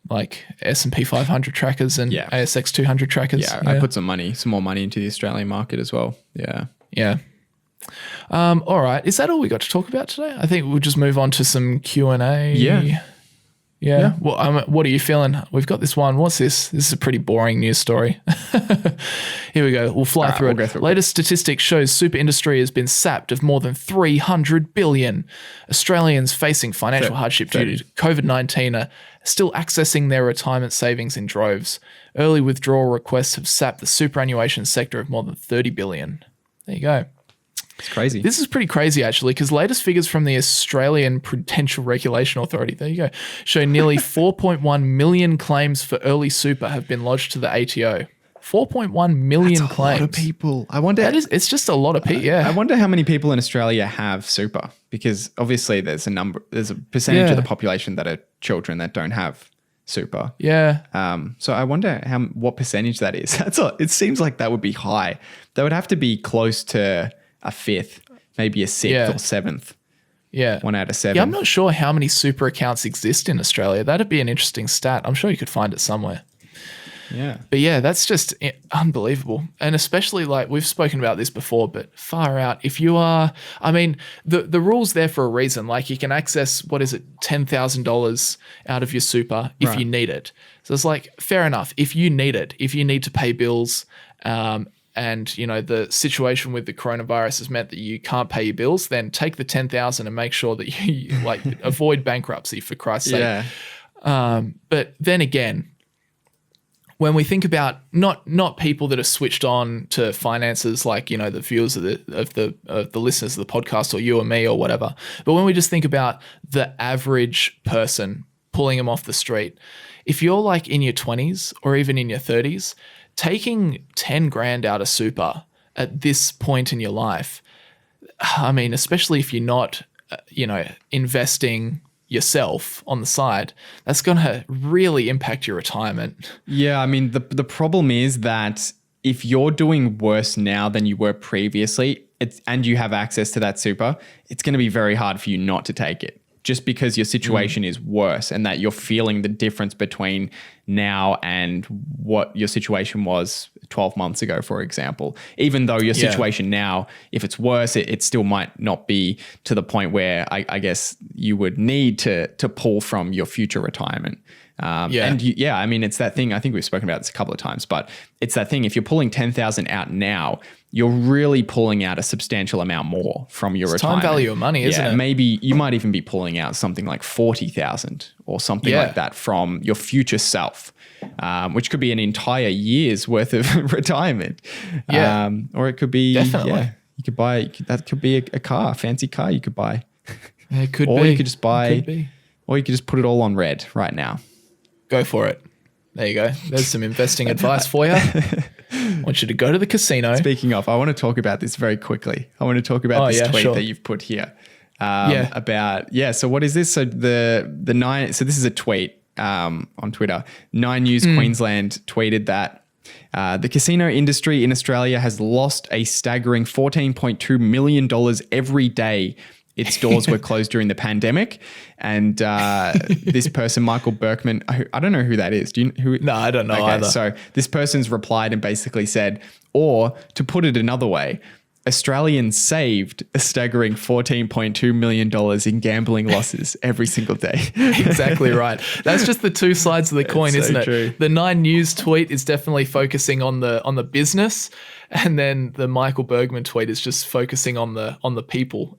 like S&P 500 trackers and ASX 200 trackers. Yeah, I put some more money into the Australian market as well. Yeah. Yeah. All right. Is that all we got to talk about today? I think we'll just move on to some Q&A. Yeah. Well, what are you feeling? We've got this one. What's this? This is a pretty boring news story. Here we go. We'll fly through it. Latest statistics shows super industry has been sapped of more than 300 billion. Australians facing financial hardship due to COVID-19 are still accessing their retirement savings in droves. Early withdrawal requests have sapped the superannuation sector of more than 30 billion. There you go. It's crazy. This is pretty crazy, actually, because latest figures from the Australian Prudential Regulation Authority, there you go, show nearly 4.1 million claims for early super have been lodged to the ATO. 4.1 million That's a claims. lot of people. I wonder. It's just a lot of people. Yeah. I wonder how many people in Australia have super, because obviously there's a percentage of the population that are children that don't have super. Yeah. So I wonder what percentage that is. It seems like that would be high. That would have to be close to a fifth, maybe a sixth or seventh. Yeah. 1 out of 7. Yeah, I'm not sure how many super accounts exist in Australia. That'd be an interesting stat. I'm sure you could find it somewhere. Yeah. But yeah, that's just unbelievable. And especially like we've spoken about this before, but far out. If you are, I mean, the rule's there for a reason. Like you can access, $10,000 out of your super if you need it. So it's like, fair enough. If you need it, if you need to pay bills, and you know the situation with the coronavirus has meant that you can't pay your bills, then take the 10,000 and make sure that you like avoid bankruptcy, for Christ's sake. But then again, when we think about not people that are switched on to finances, like, you know, the viewers of the listeners of the podcast, or you or me or whatever, but when we just think about the average person pulling them off the street, if you're like in your 20s or even in your 30s, taking 10 grand out of super at this point in your life, I mean, especially if you're not, investing yourself on the side, that's going to really impact your retirement. Yeah, I mean, the problem is that if you're doing worse now than you were previously, and you have access to that super, it's going to be very hard for you not to take it, just because your situation is worse and that you're feeling the difference between now and what your situation was 12 months ago, for example. Even though your situation now, if it's worse, it still might not be to the point where I guess you would need to pull from your future retirement. I mean, it's that thing. I think we've spoken about this a couple of times, but it's that thing. If you're pulling 10,000 out now, you're really pulling out a substantial amount more from your retirement. Time value of money, isn't it? Maybe you might even be pulling out something like 40,000 or something like that from your future self, which could be an entire year's worth of retirement. Or it could be, definitely. You could buy, that could be a car, a fancy car you could buy. It could or be. You could just buy, or you could just put it all on red right now. Go for it. There you go. There's some investing advice for you. I want you to go to the casino. Speaking of, I want to talk about this very quickly. I want to talk about this tweet that you've put here. So what is this? So so this is a tweet on Twitter. 9 News Queensland tweeted that the casino industry in Australia has lost a staggering $14.2 million every day its doors were closed during the pandemic. And this person, Michael Berkman, I don't know who that is. Do you who? No, I don't know either. So this person's replied and basically said, or to put it another way, Australians saved a staggering $14.2 million in gambling losses every single day. Exactly right. That's just the two sides of the coin, isn't it? True. The 9 News tweet is definitely focusing on the business, and then the Michael Bergman tweet is just focusing on the people.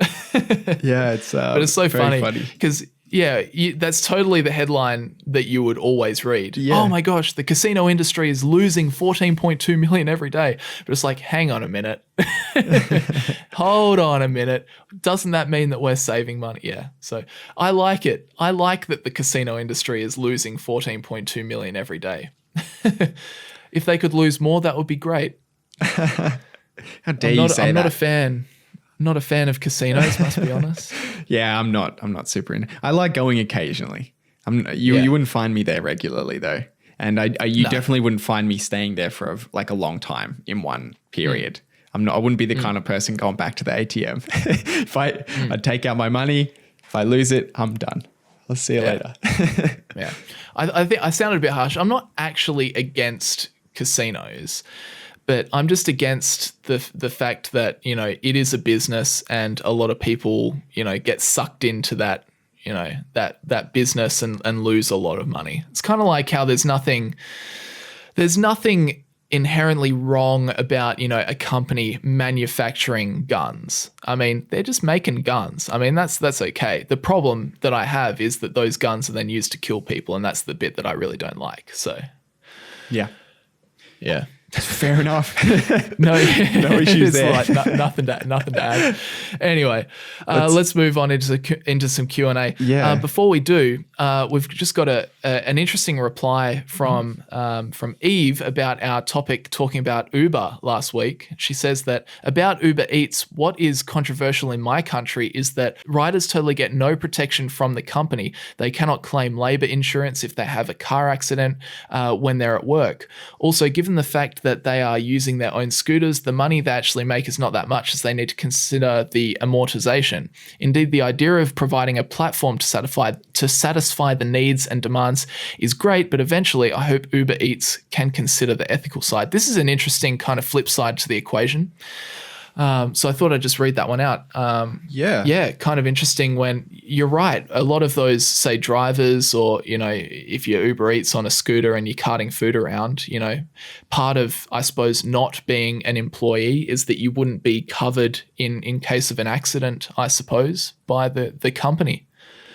Yeah, it's but it's so funny because that's totally the headline that you would always read. Yeah. Oh my gosh, the casino industry is losing 14.2 million every day. But it's like, hang on a minute. Hold on a minute. Doesn't that mean that we're saving money? Yeah. So I like it. I like that the casino industry is losing 14.2 million every day. If they could lose more, that would be great. How dare you say that? I'm not a fan. Not a fan of casinos, must be honest. Yeah, I'm not super in. I like going occasionally. You wouldn't find me there regularly though. And you definitely wouldn't find me staying there for a long time in one period. I wouldn't be the kind of person going back to the ATM. If I take out my money, if I lose it, I'm done. I'll see you later. Yeah. I think I sounded a bit harsh. I'm not actually against casinos, but I'm just against the fact that, it is a business and a lot of people, get sucked into that, that business and lose a lot of money. It's kind of like how there's nothing inherently wrong about, a company manufacturing guns. I mean, they're just making guns. I mean, that's okay. The problem that I have is that those guns are then used to kill people, and that's the bit that I really don't like. So, yeah. Fair enough. No issues there. Like nothing to add. Anyway, let's move on into some Q&A. Yeah. Before we do, we've just got an interesting reply from Eve about our topic talking about Uber last week. She says that about Uber Eats, what is controversial in my country is that riders totally get no protection from the company. They cannot claim labor insurance if they have a car accident when they're at work. Also, given the fact that they are using their own scooters, the money they actually make is not that much, as they need to consider the amortization. Indeed, the idea of providing a platform to satisfy the needs and demands is great, but eventually I hope Uber Eats can consider the ethical side. This is an interesting kind of flip side to the equation. So I thought I'd just read that one out. Yeah, kind of interesting when you're right. A lot of those, say, drivers or, if you Uber Eats on a scooter and you're carting food around, part of, I suppose, not being an employee is that you wouldn't be covered in case of an accident, I suppose, by the company.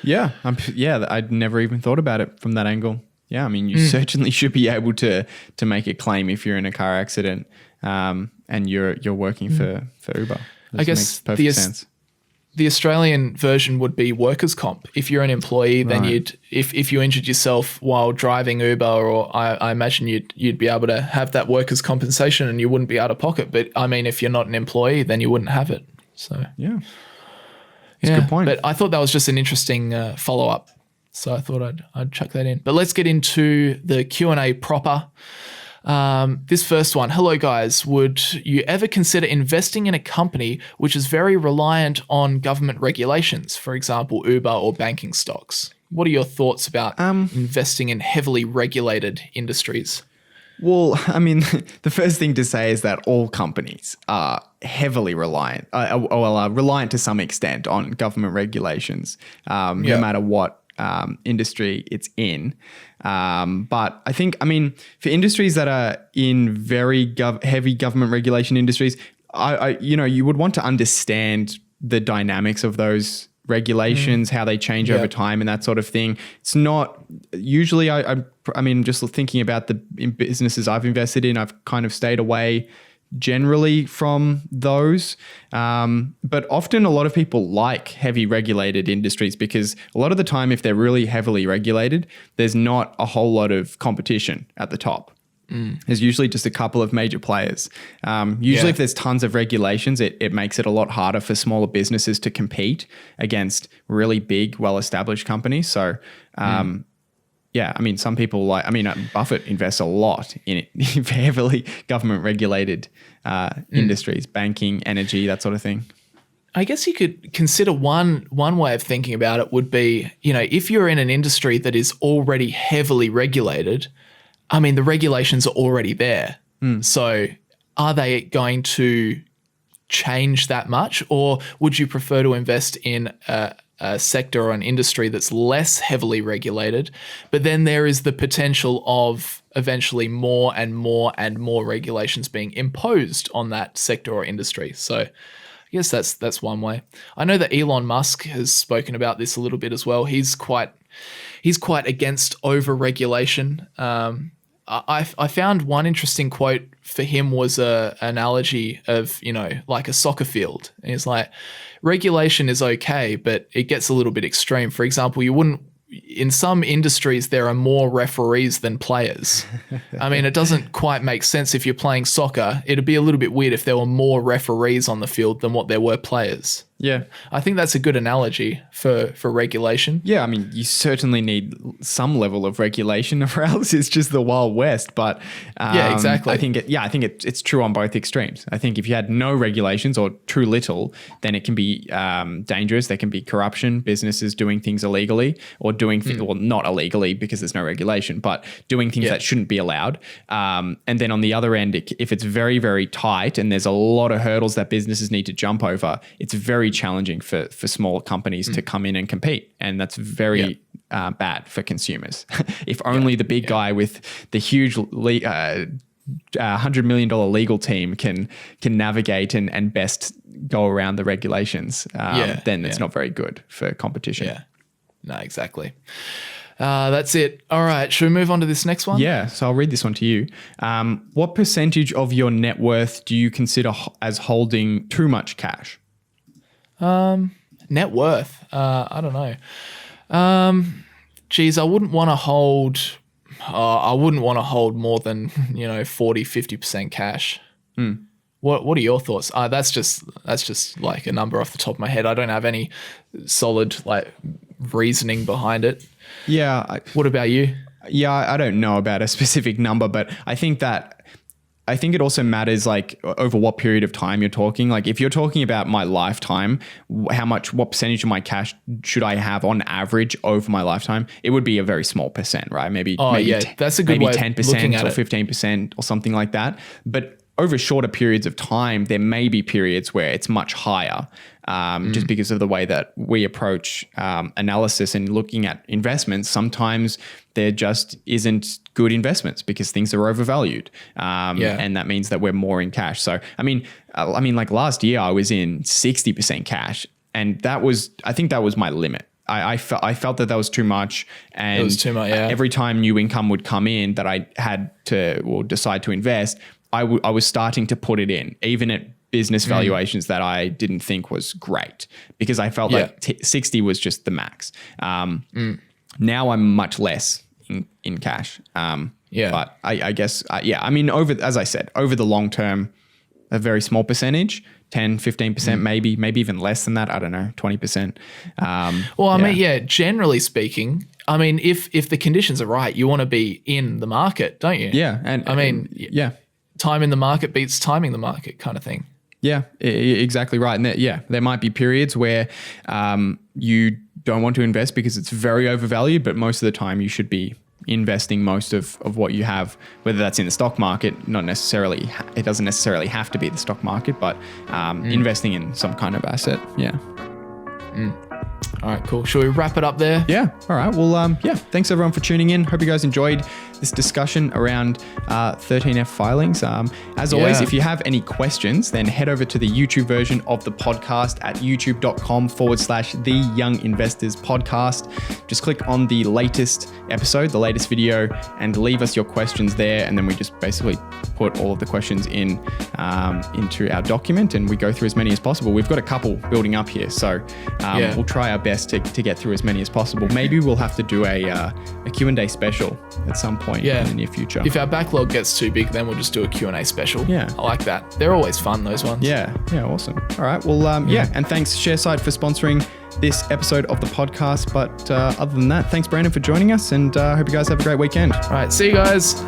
Yeah. I'd never even thought about it from that angle. Yeah. I mean, you certainly should be able to make a claim if you're in a car accident. And you're working for Uber. I guess makes perfect sense. The Australian version would be workers' comp. If you're an employee, then if you injured yourself while driving Uber, or I imagine you'd be able to have that workers' compensation and you wouldn't be out of pocket. But I mean, if you're not an employee, then you wouldn't have it. So yeah, that's a good point. But I thought that was just an interesting follow up. So I thought I'd chuck that in. But let's get into the Q&A proper. This first one. Hello, guys. Would you ever consider investing in a company which is very reliant on government regulations, for example, Uber or banking stocks? What are your thoughts about investing in heavily regulated industries? Well, I mean, the first thing to say is that all companies are heavily reliant, reliant to some extent on government regulations, no matter what industry it's in. But I think, for industries that are in very heavy government regulation industries, you would want to understand the dynamics of those regulations, how they change over time and that sort of thing. It's not usually, just thinking about the businesses I've invested in, I've kind of stayed away generally from those. But often a lot of people like heavy regulated industries because a lot of the time, if they're really heavily regulated, there's not a whole lot of competition at the top. There's usually just a couple of major players. Usually if there's tons of regulations, it makes it a lot harder for smaller businesses to compete against really big, well-established companies. So, some people Buffett invests a lot in heavily government regulated industries, banking, energy, that sort of thing. I guess you could consider one way of thinking about it would be, if you're in an industry that is already heavily regulated, the regulations are already there. So are they going to change that much, or would you prefer to invest in a sector or an industry that's less heavily regulated, but then there is the potential of eventually more and more and more regulations being imposed on that sector or industry? So I guess that's one way. I know that Elon Musk has spoken about this a little bit as well. He's quite against over-regulation. I found one interesting quote for him was a analogy of, like a soccer field. And he's like, regulation is okay, but it gets a little bit extreme. For example, you wouldn't in some industries, there are more referees than players. I mean, it doesn't quite make sense if you're playing soccer. It'd be a little bit weird if there were more referees on the field than what there were players. Yeah. I think that's a good analogy for regulation. Yeah, I mean, you certainly need some level of regulation, or else it's just the Wild West. But yeah, exactly. I think it's true on both extremes. I think if you had no regulations or too little, then it can be dangerous. There can be corruption, businesses doing things illegally, or doing well, not illegally because there's no regulation, but doing things that shouldn't be allowed. And then on the other end, if it's very, very tight and there's a lot of hurdles that businesses need to jump over, it's very challenging for smaller companies to come in and compete, and that's very bad for consumers. If only the big guy with the huge $100 million legal team can navigate and best go around the regulations, then it's not very good for competition. Yeah, no, exactly. That's it. All right, should we move on to this next one? Yeah, so I'll read this one to you. What percentage of your net worth do you consider as holding too much cash? Net worth. I don't know. Geez, I wouldn't want to hold more than, 40-50% cash. What are your thoughts? That's just like a number off the top of my head. I don't have any solid reasoning behind it. Yeah. What about you? Yeah, I don't know about a specific number, but I think it also matters over what period of time you're talking. Like if you're talking about my lifetime, what percentage of my cash should I have on average over my lifetime? It would be a very small percent, right? Maybe that's a good way 10% of looking at or it. 15% or something like that. But over shorter periods of time, there may be periods where it's much higher, just because of the way that we approach analysis and looking at investments. Sometimes there just isn't good investments because things are overvalued, and that means that we're more in cash. So, I mean, like last year I was in 60% cash, and I think that was my limit. I felt that was too much, and it was too much. Yeah. Every time new income would come in that I had to decide to invest, I was starting to put it in, even at business valuations that I didn't think was great, because I felt like 60 was just the max. Now I'm much less in cash. But I guess, I mean, as I said, over the long term, a very small percentage, 10, 15%, maybe even less than that. I don't know, 20%. I mean, generally speaking, I mean, if the conditions are right, you want to be in the market, don't you? Yeah. Time in the market beats timing the market kind of thing. Yeah, exactly right. And there might be periods where you don't want to invest because it's very overvalued, but most of the time you should be investing most of what you have, whether that's in the stock market, not necessarily, it doesn't necessarily have to be the stock market, but investing in some kind of asset. Yeah. All right, cool. Shall we wrap it up there? Yeah. All right. Well, thanks everyone for tuning in. Hope you guys enjoyed this discussion around 13F filings. As always, if you have any questions, then head over to the YouTube version of the podcast at youtube.com/The Young Investors Podcast. Just click on the latest episode, the latest video, and leave us your questions there. And then we just basically put all of the questions into our document, and we go through as many as possible. We've got a couple building up here, so we'll try our best to get through as many as possible. Maybe we'll have to do a Q&A special at some point in the near future. If our backlog gets too big, then we'll just do a Q&A special. Yeah. I like that. They're always fun, those ones. Yeah, awesome. All right, well, and thanks Sharesight for sponsoring this episode of the podcast. But other than that, thanks Brandon for joining us, and I hope you guys have a great weekend. All right, see you guys.